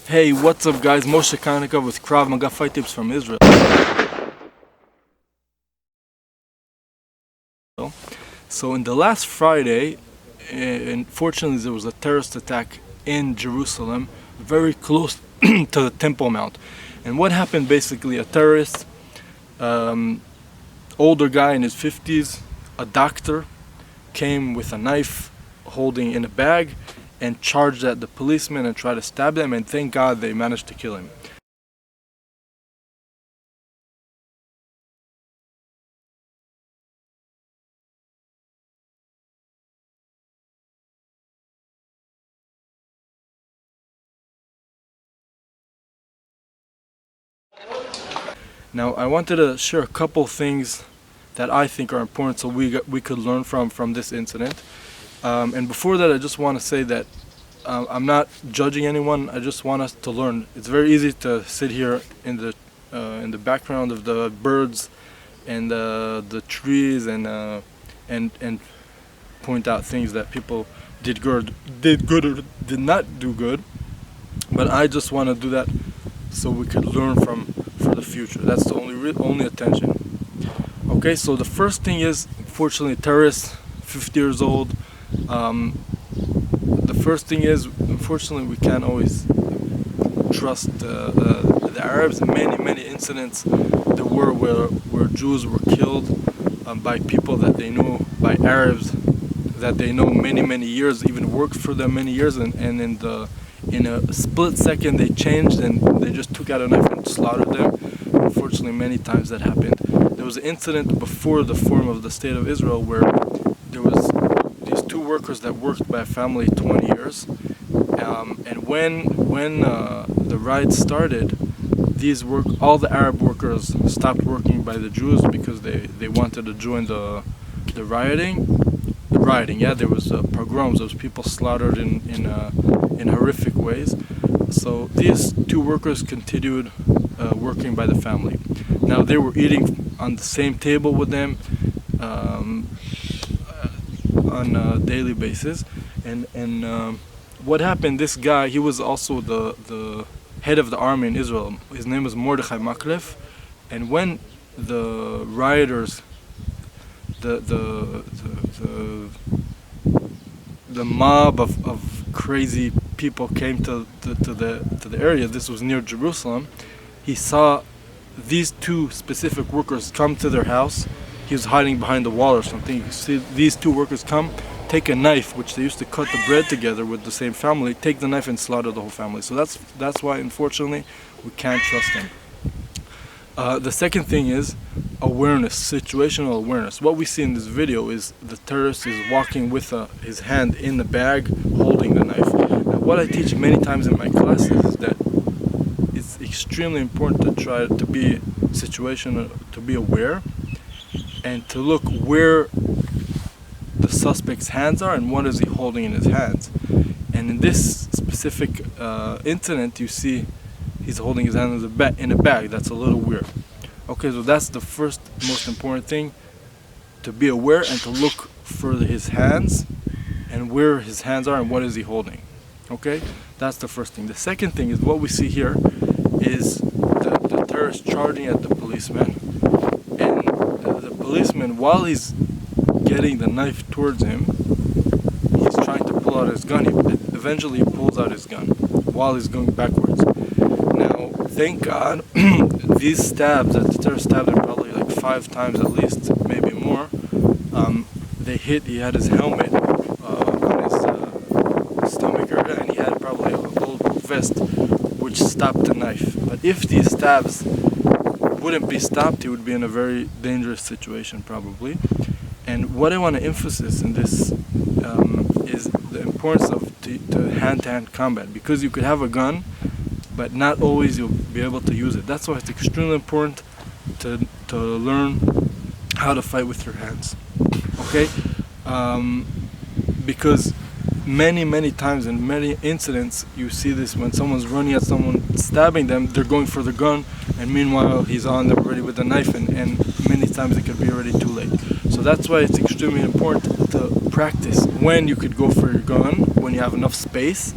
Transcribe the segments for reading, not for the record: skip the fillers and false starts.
Hey, what's up guys? Moshe Kanika with Krav Maga fight tips from Israel. So in the last Friday, unfortunately there was a terrorist attack in Jerusalem, very close to the Temple Mount. And what happened basically, a terrorist, older guy in his 50s, a doctor, came with a knife holding in a bag and charged at the policeman and tried to stab them, and thank God they managed to kill him. Now I wanted to share a couple things that I think are important so we could learn from this incident. And before that, I just want to say that I'm not judging anyone. I just want us to learn. It's very easy to sit here in the background of the birds and the trees and point out things that people did good or did not do good. But I just want to do that so we could learn for the future. That's the only attention. Okay, so the first thing is, unfortunately, terrorists, 50 years old. The first thing is, unfortunately, we can't always trust the Arabs. Many incidents there were where Jews were killed by people that they know, by Arabs that they know many years, even worked for them many years, and in a split second they changed and they just took out a knife and slaughtered them. Unfortunately, many times that happened. There was an incident before the form of the State of Israel where there was these two workers that worked by a family 20 years, and when the riots started, all the Arab workers stopped working by the Jews because they wanted to join the rioting. Yeah, there was pogroms. There was people slaughtered in horrific ways. So these two workers continued working by the family. Now they were eating on the same table with them on a daily basis, and what happened? This guy, he was also the head of the army in Israel. His name was Mordechai Maklef, and when the rioters, the mob of crazy people came to the area, this was near Jerusalem, he saw these two specific workers come to their house. He was hiding behind the wall or something. You see these two workers come, take a knife, which they used to cut the bread together with the same family, take the knife and slaughter the whole family. So that's why, unfortunately, we can't trust them. The second thing is awareness, situational awareness. What we see in this video is the terrorist is walking with his hand in the bag, holding the knife. Now, what I teach many times in my classes is that it's extremely important to try to be situational, to be aware, and to look where the suspect's hands are and what is he holding in his hands. And in this specific incident, you see he's holding his hand in a bag. That's a little weird. Okay, so that's the first most important thing, to be aware and to look for his hands and where his hands are and what is he holding. Okay, that's the first thing. The second thing is what we see here is the terrorist charging at the policeman, and the policeman, while he's getting the knife towards him, he's trying to pull out his gun. Eventually he pulls out his gun while he's going backwards. Now, thank God, these stabs that the terrorist stabbed him probably like 5 times at least, maybe more. He had his helmet on his stomach area, and he had probably a bulletproof vest which stopped the knife. But if these stabs wouldn't be stopped, he would be in a very dangerous situation probably. And what I want to emphasize in this is the importance of to hand-to-hand combat, because you could have a gun, but not always you'll be able to use it. That's why it's extremely important to learn how to fight with your hands. Okay, because many times in many incidents you see this when someone's running at someone, stabbing them, they're going for the gun, and meanwhile he's on them already with the knife, and many times it could be already too late. So that's why it's extremely important to practice when you could go for your gun, when you have enough space,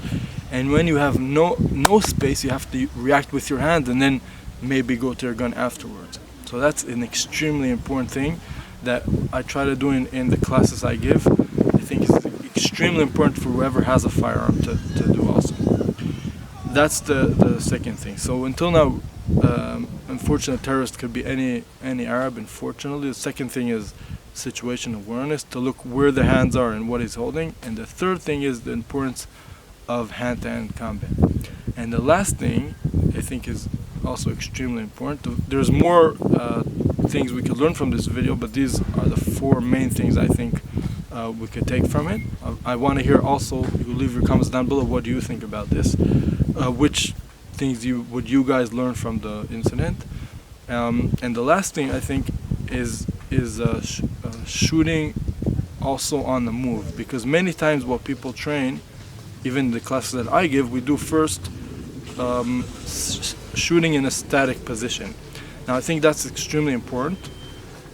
and when you have no space, you have to react with your hand and then maybe go to your gun afterwards. So that's an extremely important thing that I try to do in the classes I give. I think it's extremely important for whoever has a firearm to do also. That's the second thing. So until now, unfortunately, terrorist could be any Arab. Unfortunately, the second thing is situation awareness, to look where the hands are and what he's holding. And the third thing is the importance of hand-to-hand combat. And the last thing I think is also extremely important. There's more things we could learn from this video, but these are the four main things I think we could take from it. I want to hear also, you leave your comments down below, what do you think about this? Which things would you guys learn from the incident? And the last thing I think is shooting also on the move, because many times what people train, even the classes that I give, we do first shooting in a static position. Now I think that's extremely important,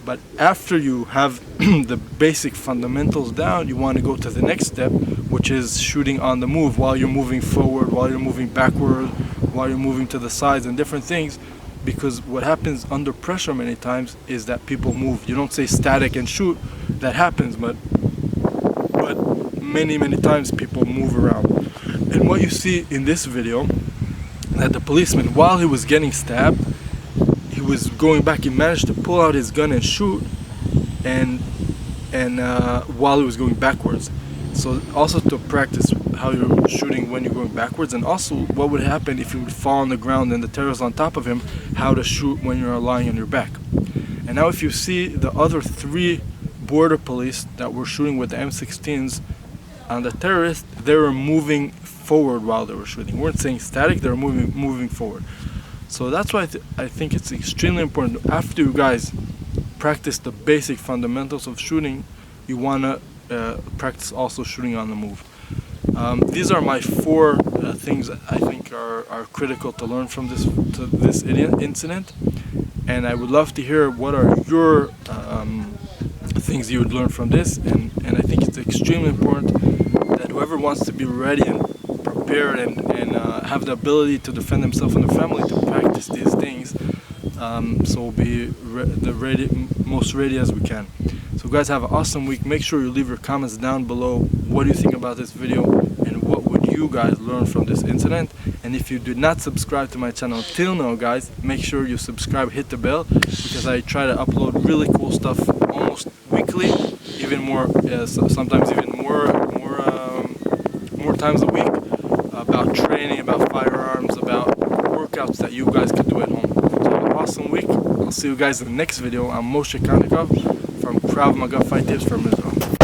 but after you have the basic fundamentals down, you want to go to the next step, which is shooting on the move, while you're moving forward, while you're moving backward, while you're moving to the sides and different things. Because what happens under pressure many times is that people move. You don't say static and shoot, that happens, but many times people move around. And what you see in this video, that the policeman, while he was getting stabbed, he was going back, he managed to pull out his gun and shoot, and while he was going backwards. So also to practice how you're shooting when you're going backwards, and also what would happen if you would fall on the ground and the terrorist on top of him, how to shoot when you're lying on your back. And now if you see the other three border police that were shooting with the M16s on the terrorist, they were moving forward while they were shooting. We weren't saying static, they were moving forward. So that's why I think it's extremely important. After you guys practice the basic fundamentals of shooting, you want to practice also shooting on the move. These are my four things that I think are critical to learn from this incident, and I would love to hear what are your things you would learn from this. And I think it's extremely important that whoever wants to be ready and prepared and have the ability to defend themselves and their family, to practice these things, so we'll be most ready as we can. So guys, have an awesome week. Make sure you leave your comments down below. What do you think about this video, and what would you guys learn from this incident? And if you did not subscribe to my channel till now, guys, make sure you subscribe, hit the bell, because I try to upload really cool stuff almost weekly, even more, sometimes even more times a week, about training, about firearms, about workouts that you guys can do at home. So have an awesome week. I'll see you guys in the next video. I'm Moshe Kanikov from Krav Maga Fight Tips from Israel.